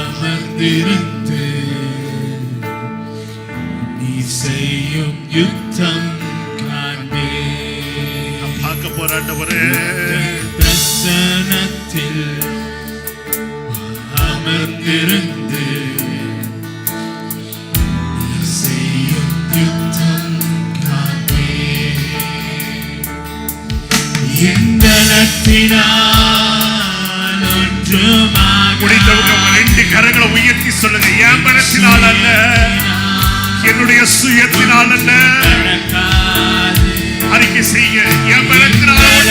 அமர்ந்திருந்து நீ செய்யும் யுத்தம் காண்பே. பார்க்க போராண்டவரே, பிரசனத்தில் அமர்ந்திருந்து நீ செய்யும் யுத்தம் காண்பே. எந்தனத்தினால் ஒன்றுமாக முடிந்தவங்க ரெண்டு கரங்களை உயர்த்தி சொல்லுங்க. என் பலத்தினால் அல்ல, என்னுடைய சுயத்தினால் அல்ல. அறிக்கை செய்ய, என் பலத்தினால்